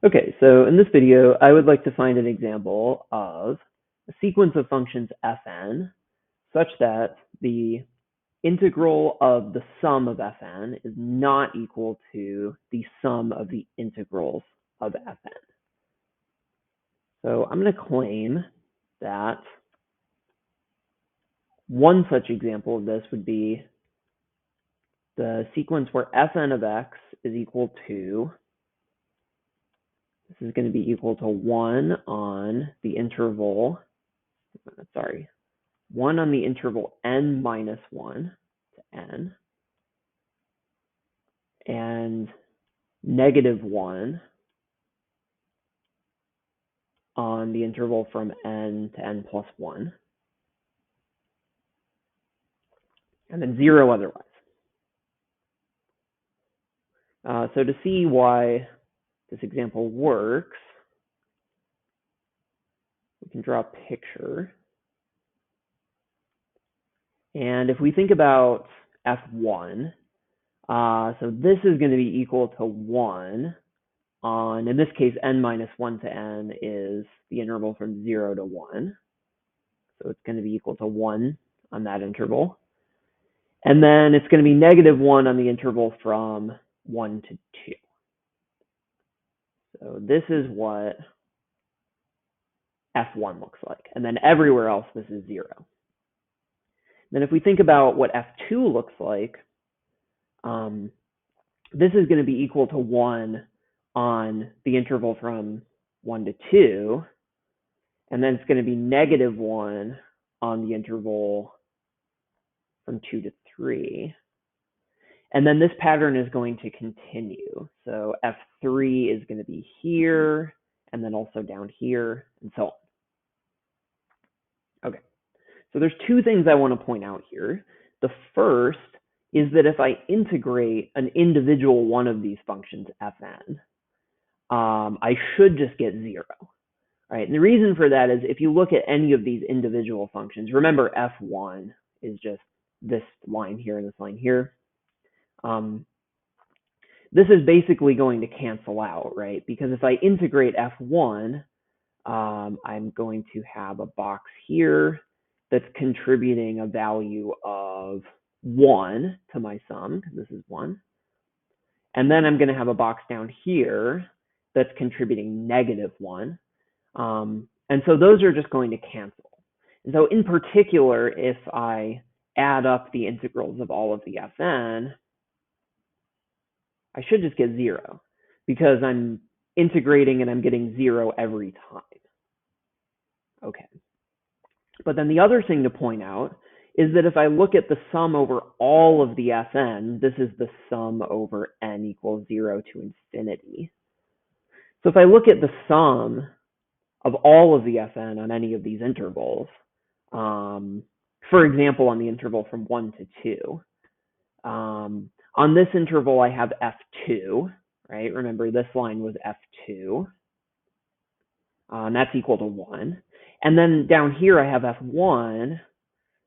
Okay, so in this video, I would like to find an example of a sequence of functions fn such that the integral of the sum of fn is not equal to the sum of the integrals of fn. So I'm going to claim that one such example of this would be the sequence where fn of x is equal to, this is going to be equal to 1 on the interval, 1 on the interval n minus 1 to n, and -1 on the interval from n to n plus 1, and then 0 otherwise. So to see why this example works, we can draw a picture. And if we think about f1, so this is going to be equal to 1 on, in this case, n minus 1 to n is the interval from 0 to 1. So it's going to be equal to 1 on that interval. And then it's going to be -1 on the interval from 1 to 2. So this is what f1 looks like. And then everywhere else, this is 0. Then if we think about what f2 looks like, this is going to be equal to 1 on the interval from 1 to 2. And then it's going to be -1 on the interval from 2 to 3. And then this pattern is going to continue. So f3 is going to be here, and then also down here, and so on. Okay, so there's two things I want to point out here. The first is that if I integrate an individual one of these functions, fn, I should just get 0. Right? And the reason for that is if you look at any of these individual functions, remember f1 is just this line here and this line here. This is basically going to cancel out, right? Because if I integrate f1, I'm going to have a box here that's contributing a value of 1 to my sum, because this is 1. And then I'm going to have a box down here that's contributing -1. And so those are just going to cancel. And so in particular, if I add up the integrals of all of the fn, I should just get 0 because I'm integrating and I'm getting 0 every time. Okay. But then the other thing to point out is that if I look at the sum over all of the fn, this is the sum over n equals 0 to infinity. So if I look at the sum of all of the fn on any of these intervals, for example, on the interval from 1 to 2, on this interval, I have f2, right? Remember, this line was f2, and that's equal to 1. And then down here, I have f1,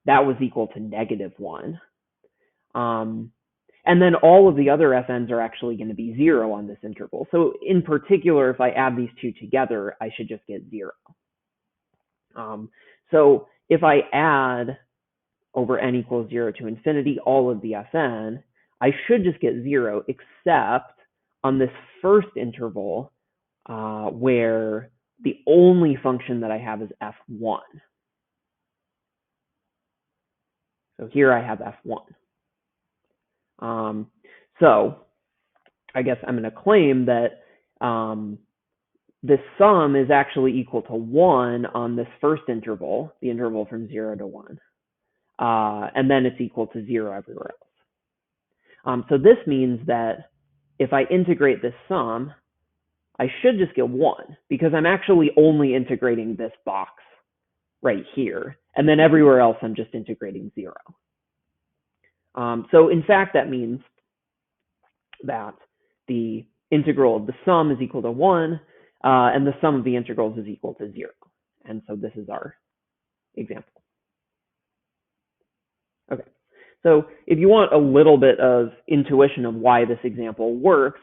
that was equal to -1. And then all of the other fn's are actually going to be 0 on this interval. So in particular, if I add these two together, I should just get 0. So if I add over n equals 0 to infinity all of the fn, I should just get 0, except on this first interval where the only function that I have is f1. So here I have f1. So I guess I'm going to claim that this sum is actually equal to 1 on this first interval, the interval from 0 to 1. And then it's equal to 0 everywhere else. So this means that if I integrate this sum, I should just get 1 because I'm actually only integrating this box right here. And then everywhere else, I'm just integrating 0. So in fact, that means that the integral of the sum is equal to 1, and the sum of the integrals is equal to 0. And so this is our example. Okay. So if you want a little bit of intuition of why this example works,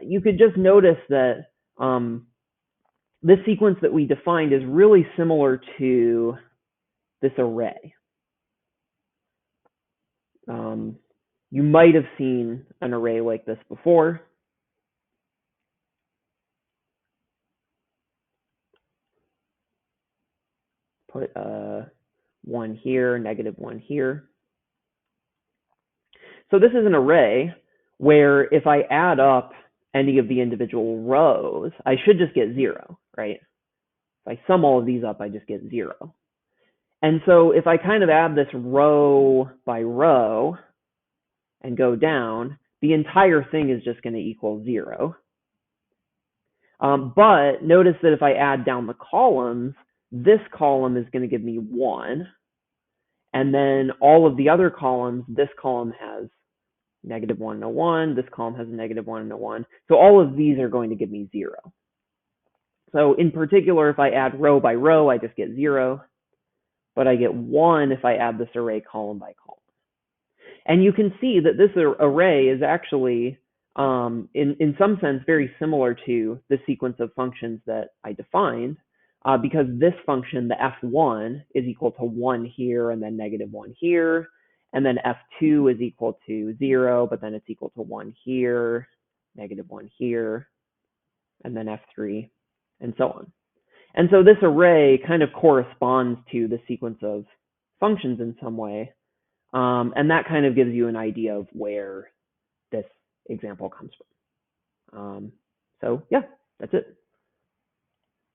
you could just notice that this sequence that we defined is really similar to this array. You might have seen an array like this before. Put 1 here, -1 here. So this is an array where if I add up any of the individual rows, I should just get 0, right? If I sum all of these up, I just get 0. And so if I kind of add this row by row and go down, the entire thing is just going to equal 0. But notice that if I add down the columns, this column is going to give me 1. And then all of the other columns, this column has -1 and a 1. This column has a -1 and a 1. So all of these are going to give me 0. So in particular, if I add row by row, I just get 0. But I get 1 if I add this array column by column. And you can see that this array is actually, in some sense, very similar to the sequence of functions that I defined, because this function, the f1, is equal to 1 here and then -1 here. And then f2 is equal to 0, but then it's equal to 1 here, -1 here, and then f3, and so on. And so this array kind of corresponds to the sequence of functions in some way. And that kind of gives you an idea of where this example comes from. So yeah, that's it.